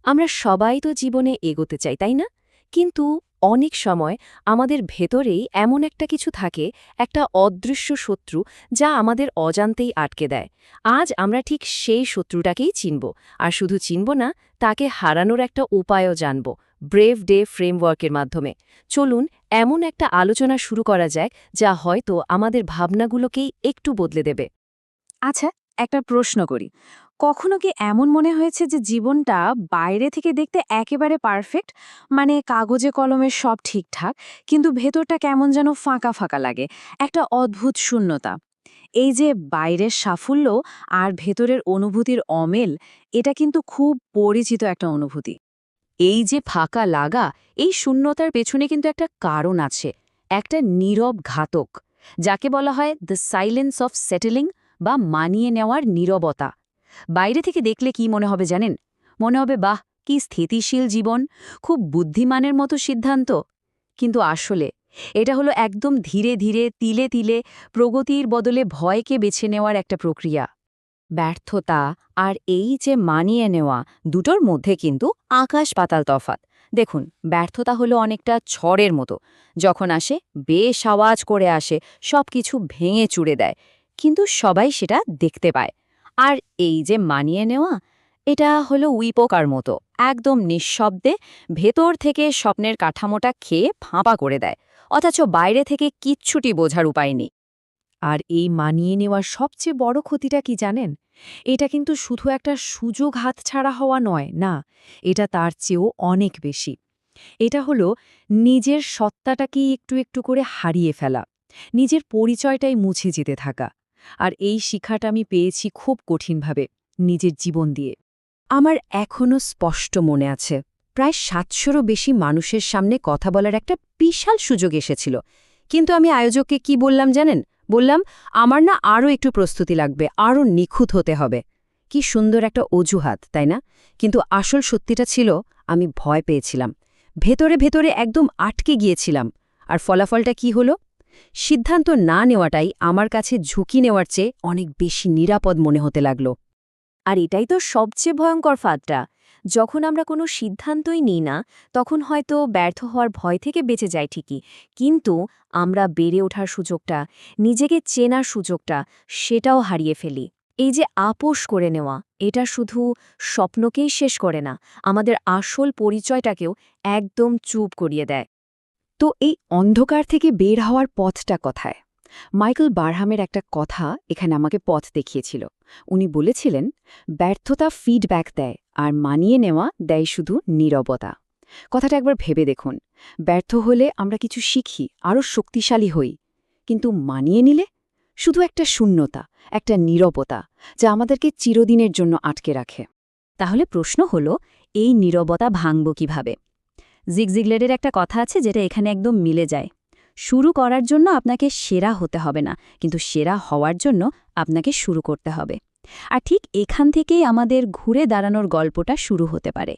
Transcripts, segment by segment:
আমরা সবাই তো জীবনে এগোতে চাই, তাই না? কিন্তু অনেক সময় আমাদের ভেতরেই এমন একটা কিছু থাকে, একটা অদৃশ্য শত্রু যা আমাদের অজান্তেই আটকে দেয়। আজ আমরা ঠিক সেই শত্রুটাকেই চিনব, আর শুধু চিনব না, তাকে হারানোর একটা উপায়ও জানব, ব্রেভ ডে ফ্রেমওয়ার্কের মাধ্যমে। চলুন এমন একটা আলোচনা শুরু করা যাক যা হয়তো আমাদের ভাবনাগুলোকেই একটু বদলে দেবে। আচ্ছা, একটা প্রশ্ন করি। কখনো কি এমন মনে হয়েছে যে জীবনটা বাইরে থেকে দেখতে একেবারে পারফেক্ট, মানে কাগজে কলমে সব ঠিকঠাক, কিন্তু ভেতরটা কেমন যেন ফাঁকা ফাঁকা লাগে, একটা অদ্ভুত শূন্যতা? এই যে বাইরের সাফল্য আর ভেতরের অনুভূতির অমেল, এটা কিন্তু খুব পরিচিত একটা অনুভূতি। এই যে ফাঁকা লাগা, এই শূন্যতার পেছনে কিন্তু একটা কারণ আছে, একটা নীরব ঘাতক, যাকে বলা হয় দ্য সাইলেন্স অফ সেটেলিং বা মানিয়ে নেওয়ার নীরবতা। বাইরে থেকে দেখলে কি মনে হবে জানেন? মনে হবে বাহ, কি স্থিতিশীল জীবন, খুব বুদ্ধিমানের মতো সিদ্ধান্ত। কিন্তু আসলে এটা হলো একদম ধীরে ধীরে, তিলে তিলে, প্রগতির বদলে ভয়কে বেছে নেওয়ার একটা প্রক্রিয়া। ব্যর্থতা আর এই যে মানিয়ে নেওয়া, দুটোর মধ্যে কিন্তু আকাশ পাতাল তফাৎ। দেখুন, ব্যর্থতা হলো অনেকটা ঝড়ের মতো, যখন আসে বেশ আওয়াজ করে আসে, সব কিছু ভেঙে চুড়ে দেয়, কিন্তু সবাই সেটা দেখতে পায়। আর এই যে মানিয়ে নেওয়া, এটা হলো উইপোকার মতো, একদম নিঃশব্দে ভেতর থেকে স্বপ্নের কাঠামোটা খেয়ে ফাঁপা করে দেয়, অথচ বাইরে থেকে কিচ্ছুটি বোঝার উপায় নেই। আর এই মানিয়ে নেওয়ার সবচেয়ে বড় ক্ষতিটা কি জানেন? এটা কিন্তু শুধু একটা সুযোগ হাতছাড়া হওয়া নয়, না, এটা তার চেয়েও অনেক বেশি। এটা হলো নিজের সত্তাটাকেই একটু একটু করে হারিয়ে ফেলা, নিজের পরিচয়টাই মুছে যেতে থাকা। আর এই শিক্ষাটা আমি পেয়েছি খুব কঠিনভাবে, নিজের জীবন দিয়ে। আমার এখনো স্পষ্ট মনে আছে, প্রায় ৭০০রও বেশি মানুষের সামনে কথা বলার একটা বিশাল সুযোগ এসেছিল। কিন্তু আমি আয়োজককে কি বললাম জানেন? বললাম, আমার না আরও একটু প্রস্তুতি লাগবে, আরও নিখুঁত হতে হবে। কি সুন্দর একটা অজুহাত, তাই না? কিন্তু আসল সত্যিটা ছিল, আমি ভয় পেয়েছিলাম, ভেতরে ভেতরে একদম আটকে গিয়েছিলাম। আর ফলাফলটা কি হলো? সিদ্ধান্ত না নেওয়াটাই আমার কাছে ঝুঁকি নেওয়ার চেয়ে অনেক বেশি নিরাপদ মনে হতে লাগলো। আর এটাই তো সবচেয়ে ভয়ঙ্কর ফাঁদটা। যখন আমরা কোনো সিদ্ধান্তই নিই না, তখন হয়তো ব্যর্থ হওয়ার ভয় থেকে বেঁচে যাই ঠিকই, কিন্তু আমরা বেড়ে ওঠার সুযোগটা, নিজেকে চেনার সুযোগটা, সেটাও হারিয়ে ফেলি। এই যে আপোস করে নেওয়া, এটা শুধু স্বপ্নকেই শেষ করে না, আমাদের আসল পরিচয়টাকেও একদম চুপ করিয়ে দেয়। তো এই অন্ধকার থেকে বের হওয়ার পথটা কোথায়? মাইকেল বারহামের একটা কথা এখানে আমাকে পথ দেখিয়েছিল। উনি বলেছিলেন, ব্যর্থতা ফিডব্যাক দেয়, আর মানিয়ে নেওয়া দেয় শুধু নীরবতা। কথাটা একবার ভেবে দেখুন। ব্যর্থ হলে আমরা কিছু শিখি, আরও শক্তিশালী হই। কিন্তু মানিয়ে নিলে শুধু একটা শূন্যতা, একটা নীরবতা, যা আমাদেরকে চিরদিনের জন্য আটকে রাখে। তাহলে প্রশ্ন হলো, এই নীরবতা ভাঙব কিভাবে? জিগ জিগলেরের একটা কথা আছে যেটা এখানে একদম মিলে যায়। শুরু করার জন্য আপনাকে সেরা হতে হবে না, কিন্তু সেরা হওয়ার জন্য আপনাকে শুরু করতে হবে। আর ঠিক এখান থেকেই আমাদের ঘুরে দাঁড়ানোর গল্পটা শুরু হতে পারে।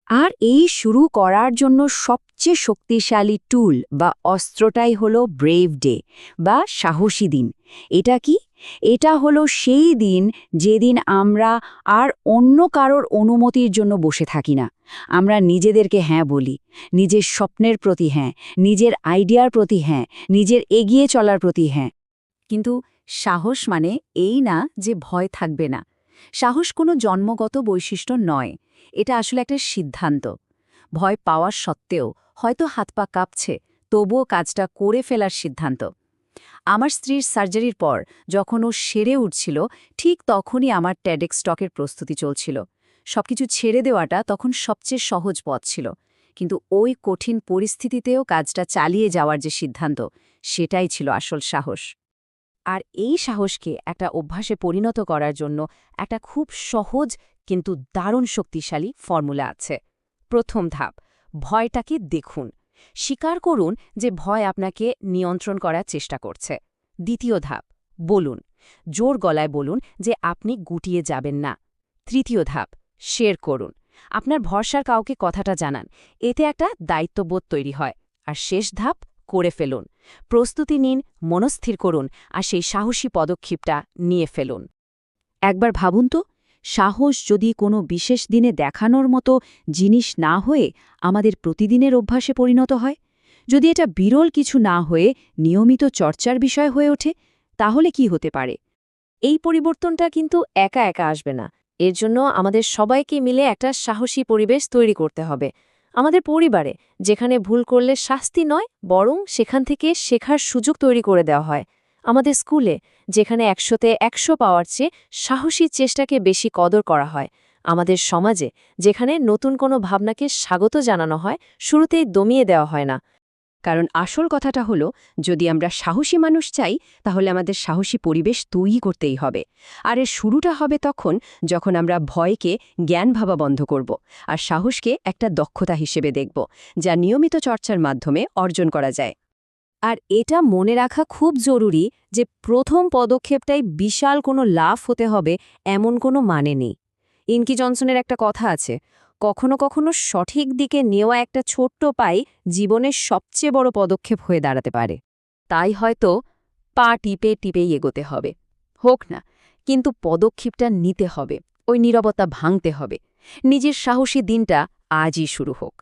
আর এই শুরু করার জন্য সবচেয়ে শক্তিশালী টুল বা অস্ত্রটাই হলো ব্রেভ ডে বা সাহসী দিন। এটা কি? এটা হলো সেই দিন যেদিন আমরা আর অন্য কারোর অনুমতির জন্য বসে থাকি না। আমরা নিজেদেরকে হ্যাঁ বলি, নিজের স্বপ্নের প্রতি হ্যাঁ, নিজের আইডিয়ার প্রতি হ্যাঁ, নিজের এগিয়ে চলার প্রতি হ্যাঁ। কিন্তু সাহস মানে এই না যে ভয় থাকবে না। সাহস কোনো জন্মগত বৈশিষ্ট্য নয়, এটা আসলে একটা সিদ্ধান্ত। ভয় পাওয়ার সত্ত্বেও, হয়তো হাত পা কাঁপছে, তবুও কাজটা করে ফেলার সিদ্ধান্ত। আমার স্ত্রীর সার্জারির পর যখন ও সেরে উঠছিল, ঠিক তখনই আমার টেডেক্স টকের প্রস্তুতি চলছিল। সবকিছু ছেড়ে দেওয়াটা তখন সবচেয়ে সহজ পথ ছিল, কিন্তু ওই কঠিন পরিস্থিতিতেও কাজটা চালিয়ে যাওয়ার যে সিদ্ধান্ত, সেটাই ছিল আসল সাহস। আর এই সাহসকে একটা অভ্যাসে পরিণত করার জন্য একটা খুব সহজ কিন্তু দারুণ শক্তিশালী ফর্মুলা আছে। প্রথম ধাপ, ভয়টাকে দেখুন। স্বীকার করুন যে ভয় আপনাকে নিয়ন্ত্রণ করার চেষ্টা করছে। দ্বিতীয় ধাপ, বলুন, জোর গলায় বলুন যে আপনি গুটিয়ে যাবেন না। তৃতীয় ধাপ, শেয়ার করুন, আপনার ভরসার কাউকে কথাটা জানান, এতে একটা দায়িত্ববোধ তৈরি হয়। আর শেষ ধাপ, করে ফেলুন। প্রস্তুতি নিন, মনস্থির করুন, আর সেই সাহসী পদক্ষেপটা নিয়ে ফেলুন। একবার ভাবুন তো, সাহস যদি কোনো বিশেষ দিনে দেখানোর মতো জিনিস না হয়ে আমাদের প্রতিদিনের অভ্যাসে পরিণত হয়, যদি এটা বিরল কিছু না হয়ে নিয়মিত চর্চার বিষয় হয়ে ওঠে, তাহলে কি হতে পারে? এই পরিবর্তনটা কিন্তু একা একা আসবে না। এর জন্য আমাদের সবাইকে মিলে একটা সাহসী পরিবেশ তৈরি করতে হবে। আমাদের পরিবারে, যেখানে ভুল করলে শাস্তি নয়, বরং সেখান থেকে শেখার সুযোগ তৈরি করে দেওয়া হয়। আমাদের স্কুলে, যেখানে ১০০তে ১০০ পাওয়ার চেয়ে সাহসী চেষ্টাকে বেশি কদর করা হয়। আমাদের সমাজে, যেখানে নতুন কোনো ভাবনাকে স্বাগত জানানো হয়, শুরুতেই দমিয়ে দেওয়া হয় না। কারণ আসল কথাটা হলো, যদি আমরা সাহসী মানুষ চাই, তাহলে আমাদের সাহসী পরিবেশ তৈরি করতেই হবে। আর এর শুরুটা হবে তখন, যখন আমরা ভয়কে জ্ঞান ভাবা বন্ধ করব আর সাহসকে একটা দক্ষতা হিসেবে দেখব, যা নিয়মিত চর্চার মাধ্যমে অর্জন করা যায়। আর এটা মনে রাখা খুব জরুরি যে প্রথম পদক্ষেপটাই বিশাল কোনো লাভ হতে হবে এমন কোনো মানে নেই। ইনকি জনসনের একটা কথা আছে, কখনো কখনো সঠিক দিকে নেওয়া একটা ছোট্ট পাই জীবনের সবচেয়ে বড় পদক্ষেপ হয়ে দাঁড়াতে পারে। তাই হয়তো পা টিপে টিপেই এগোতে হবে, হোক না, কিন্তু পদক্ষেপটা নিতে হবে, ওই নীরবতা ভাঙতে হবে। নিজের সাহসী দিনটা আজই শুরু হোক।